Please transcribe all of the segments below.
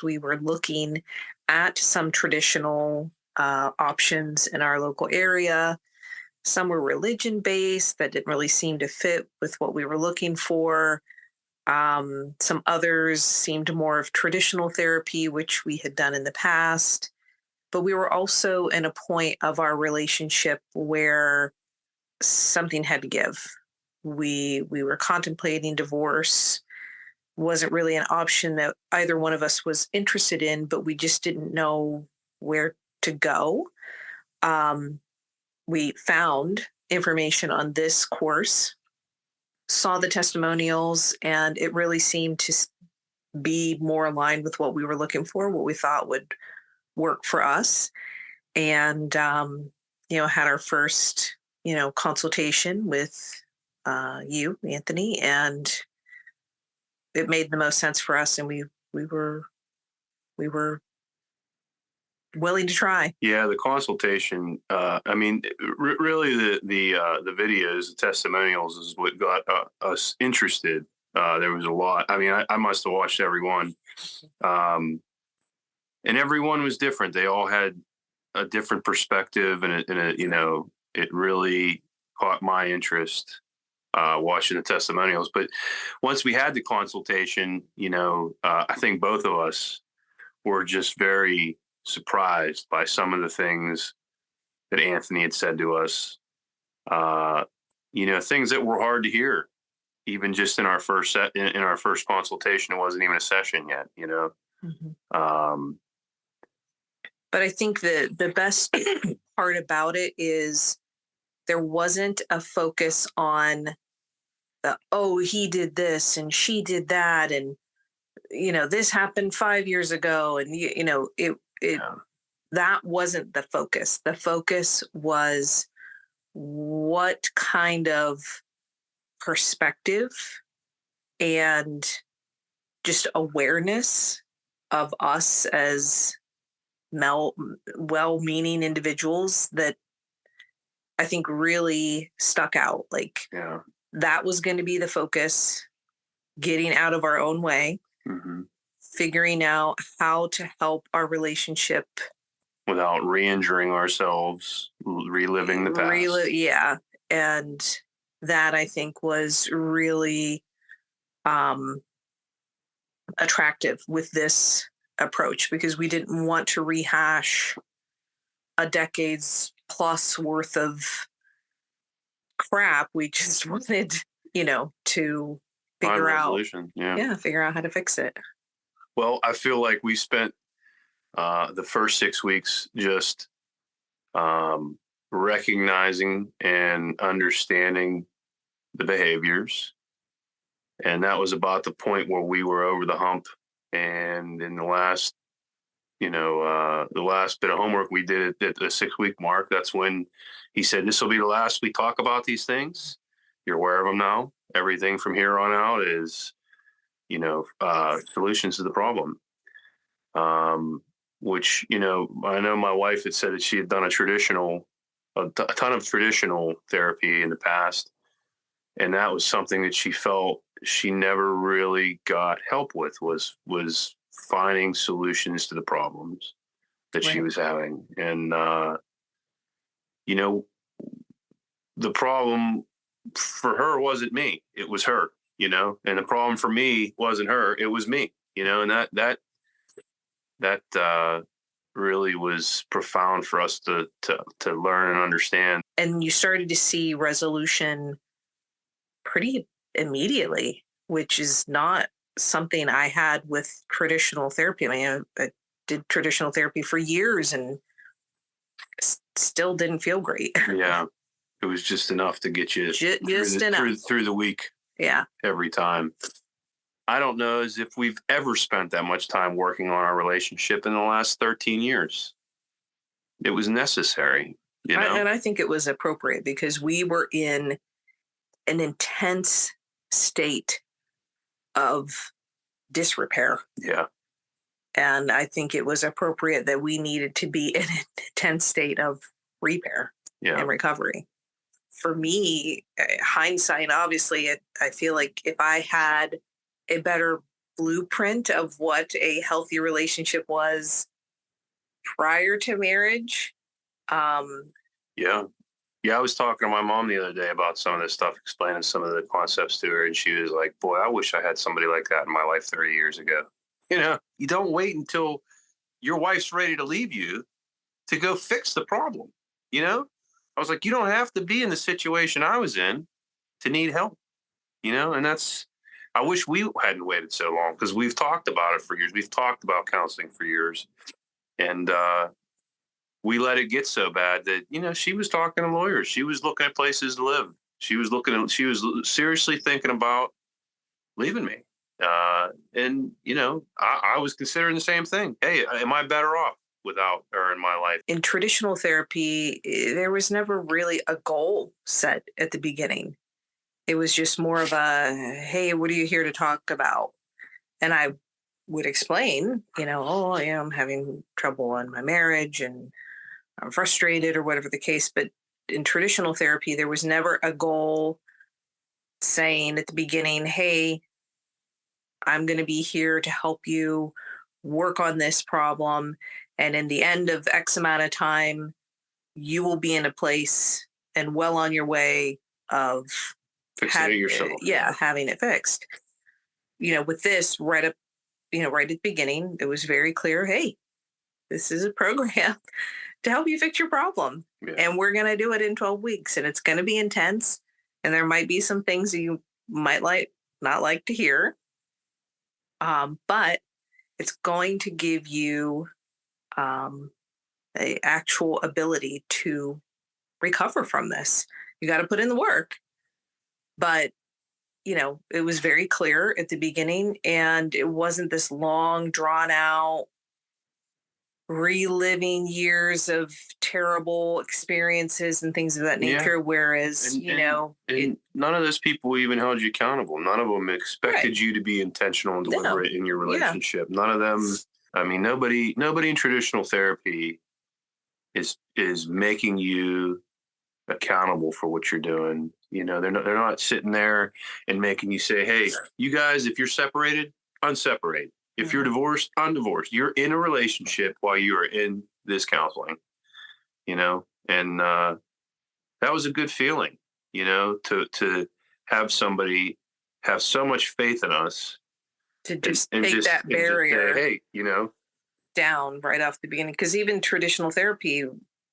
we were looking at some traditional options in our local area. Some were religion based that didn't really seem to fit with what we were looking for. Some others seemed more of traditional therapy, which we had done in the past. But we were also in a point of our relationship where something had to give. We were contemplating divorce. Wasn't really an option that either one of us was interested in, but we just didn't know where to go. Um, we found information on this course, saw the testimonials, and it really seemed to be more aligned with what we were looking for, what we thought would work for us. And, had our first, consultation with you, Anthony, and it made the most sense for us. And we were, we were willing to try. Yeah, the consultation. I mean, really, the videos, the testimonials, is what got us interested. There was a lot. I mean, I must have watched every one, and everyone was different. They all had a different perspective, and it really caught my interest watching the testimonials. But once we had the consultation, I think both of us were just very surprised by some of the things that Anthony had said to us. Things that were hard to hear, even just in our first in our first consultation. It wasn't even a session yet, Mm-hmm. Um, But I think the best part about it is there wasn't a focus on he did this and she did that, and this happened 5 years ago, and it yeah, that wasn't the focus. The focus was what kind of perspective and just awareness of us as well-meaning individuals that I think really stuck out. Like, yeah. that was going to be the focus, getting out of our own way, Hmm. figuring out how to help our relationship Without re-injuring ourselves, reliving the past. Yeah. And that, I think, was really um, attractive with this approach, because we didn't want to rehash a decade's plus worth of crap. We just wanted, to Find figure out, resolution. Yeah. figure out how to fix it. Well, I feel like we spent the first 6 weeks just recognizing and understanding the behaviors. And that was about the point where we were over the hump. And in the last, the last bit of homework we did at the 6 week mark, that's when he said, "This will be the last we talk about these things. You're aware of them now. Everything from here on out is, solutions to the problem." Which, I know my wife had said that she had done a ton of traditional therapy in the past. And that was something that she felt she never really got help with, was finding solutions to the problems that she Right. was having. And, you know, the problem for her wasn't me. It was her, and the problem for me wasn't her. It was me, and that really was profound for us to learn and understand. And you started to see resolution pretty immediately, which is not something I had with traditional therapy. I mean, I did traditional therapy for years and still didn't feel great. Yeah, it was just enough to get you Just enough. through the week. Yeah. Every time. I don't know as if we've ever spent that much time working on our relationship in the last 13 years. It was necessary, And I think it was appropriate because we were in an intense state of disrepair. Yeah. And I think it was appropriate that we needed to be in an intense state of repair and recovery. For me, hindsight, obviously, I feel like if I had a better blueprint of what a healthy relationship was prior to marriage. Um, Yeah. Yeah, I was talking to my mom the other day about some of this stuff, explaining some of the concepts to her, and she was like, "Boy, I wish I had somebody like that in my life 30 years ago." You don't wait until your wife's ready to leave you to go fix the problem. You know, I was like, you don't have to be in the situation I was in to need help. And that's, I wish we hadn't waited so long because we've talked about it for years. We've talked about counseling for years, and we let it get so bad that she was talking to lawyers. She was looking at places to live. She was seriously thinking about leaving me. And I was considering the same thing. Hey, am I better off without her in my life? in traditional therapy, there was never really a goal set at the beginning. It was just more of a, hey, what are you here to talk about? And I would explain, oh, yeah, I'm having trouble in my marriage and I'm frustrated or whatever the case. But in traditional therapy, there was never a goal saying at the beginning, hey, I'm going to be here to help you work on this problem. And in the end of X amount of time, you will be in a place and well on your way of Fixing it yourself. having it fixed. With this right up, right at the beginning, it was very clear, hey, this is a program to help you fix your problem. Yeah. And we're going to do it in 12 weeks and it's going to be intense. And there might be some things that you might not like to hear. But it's going to give you a actual ability to recover from this. You got to put in the work, but it was very clear at the beginning, and it wasn't this long, drawn out, reliving years of terrible experiences and things of that nature. Whereas, and none of those people even held you accountable. None of them expected you to be intentional and deliberate in your relationship. None of them. I mean, nobody in traditional therapy is making you accountable for what you're doing. They're not sitting there and making you say, hey, you guys, if you're separated, unseparate. If you're divorced, undivorced. You're in a relationship while you are in this counseling, and that was a good feeling, to have somebody have so much faith in us to just take that barrier, say, hey, down right off the beginning. Because even traditional therapy,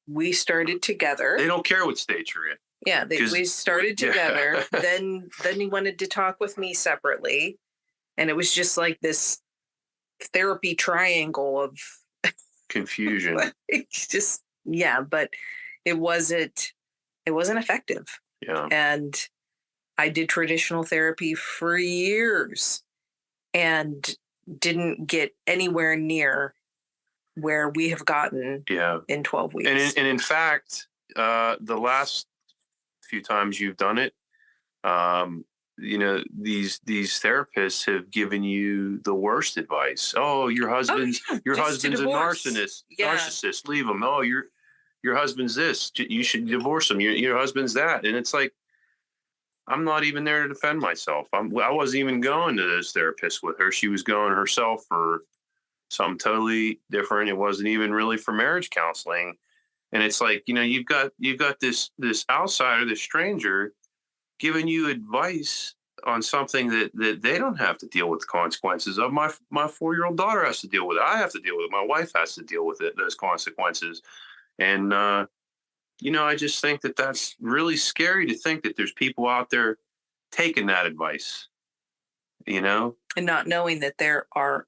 we started together. They don't care what state you're in. Yeah, we started together. Then he wanted to talk with me separately, and it was just like this therapy triangle of confusion. It's just but it wasn't effective. Yeah. And I did traditional therapy for years and didn't get anywhere near where we have gotten in 12 weeks. And in fact, the last few times you've done it, these therapists have given you the worst advice. Oh, your husband's a narcissist. Leave him. Oh, your husband's this. You should divorce him. Your husband's that. And it's like, I'm not even there to defend myself. I wasn't even going to this therapist with her. She was going herself for something totally different. It wasn't even really for marriage counseling. And it's like, you've got this outsider, this stranger, giving you advice on something that they don't have to deal with the consequences of. My 4-year-old daughter has to deal with it. I have to deal with it. My wife has to deal with it, those consequences. And, I just think that that's really scary to think that there's people out there taking that advice, and not knowing that there are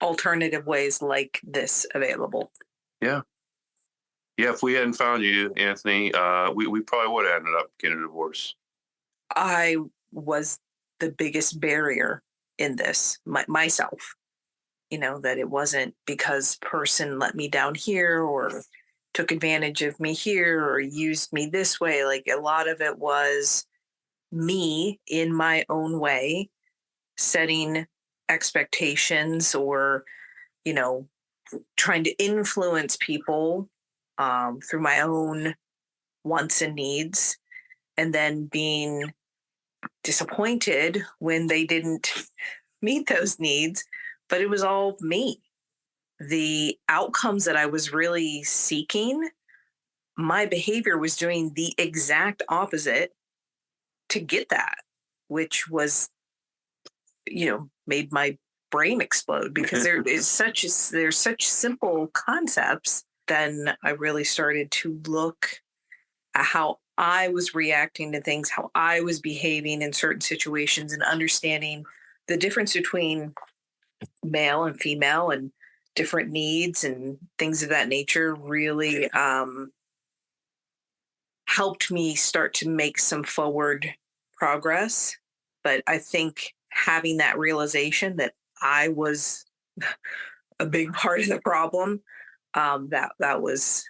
alternative ways like this available. Yeah. Yeah, if we hadn't found you, Anthony, we probably would have ended up getting a divorce. I was the biggest barrier in this, myself. That it wasn't because person let me down here or took advantage of me here or used me this way. Like a lot of it was me in my own way, setting expectations or, trying to influence people through my own wants and needs, and then being disappointed when they didn't meet those needs, but it was all me. The outcomes that I was really seeking, my behavior was doing the exact opposite to get that, which was, made my brain explode because there's such simple concepts. Then I really started to look at how I was reacting to things, how I was behaving in certain situations, and understanding the difference between male and female and different needs and things of that nature really helped me start to make some forward progress. But I think having that realization that I was a big part of the problem, that was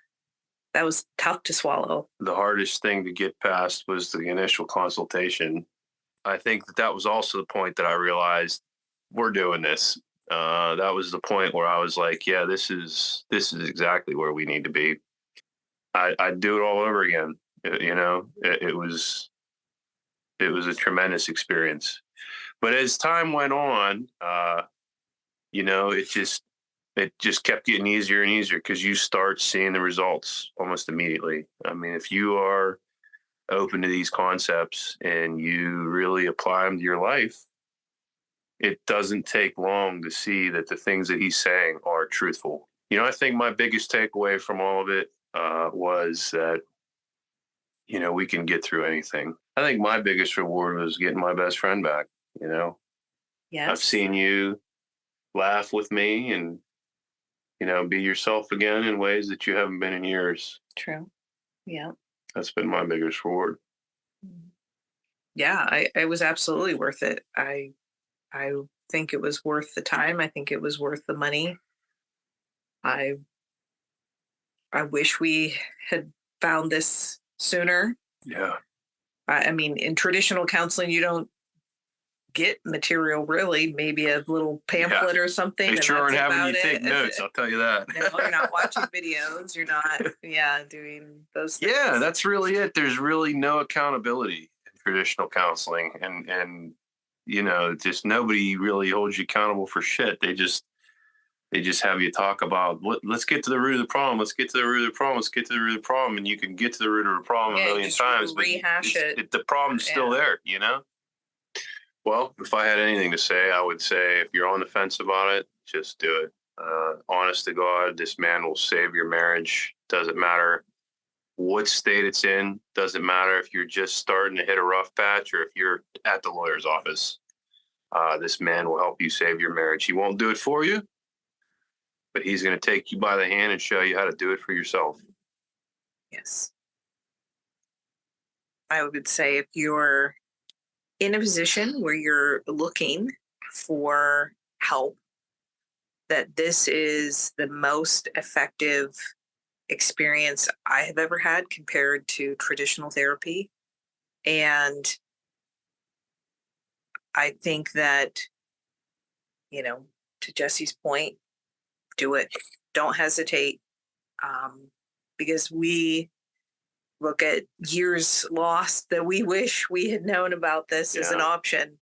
tough to swallow. The hardest thing to get past was the initial consultation. I think that was also the point that I realized we're doing this. That was the point where I was like, yeah, this is exactly where we need to be. I'd do it all over again. It was a tremendous experience. But as time went on, it just kept getting easier and easier because you start seeing the results almost immediately. I mean, if you are open to these concepts and you really apply them to your life, it doesn't take long to see that the things that he's saying are truthful. I think my biggest takeaway from all of it was that, we can get through anything. I think my biggest reward was getting my best friend back. I've Yes. seen you laugh with me and, be yourself again in ways that you haven't been in years. True. Yeah. That's been my biggest reward. Mm. Yeah, I was absolutely worth it. I think it was worth the time. I think it was worth the money. I I wish we had found this sooner. Yeah. I mean, in traditional counseling, you don't get material really, maybe a little pamphlet or something. They And sure aren't that's having you about take it. notes. I'll tell you that. No, you're not watching videos. You're not, yeah, doing those things. Yeah, that's really it. There's really no accountability in traditional counseling, and just nobody really holds you accountable for shit. They just have you talk about let's get to the root of the problem. Let's get to the root of the problem. Let's get to the root of the problem, and you can get to the root of the problem Yeah, a you million just times, but rehash it. the problem's still Yeah. there. Well, if I had anything to say, I would say if you're on the fence about it, just do it. Honest to God, this man will save your marriage. Doesn't matter what state it's in. Doesn't matter if you're just starting to hit a rough patch or if you're at the lawyer's office. This man will help you save your marriage. He won't do it for you, but he's going to take you by the hand and show you how to do it for yourself. Yes. I would say if you're in a position where you're looking for help, that this is the most effective experience I have ever had compared to traditional therapy. And I think that, to Jesse's point, do it. Don't hesitate. Because we look at years lost that we wish we had known about this as an Yeah. option.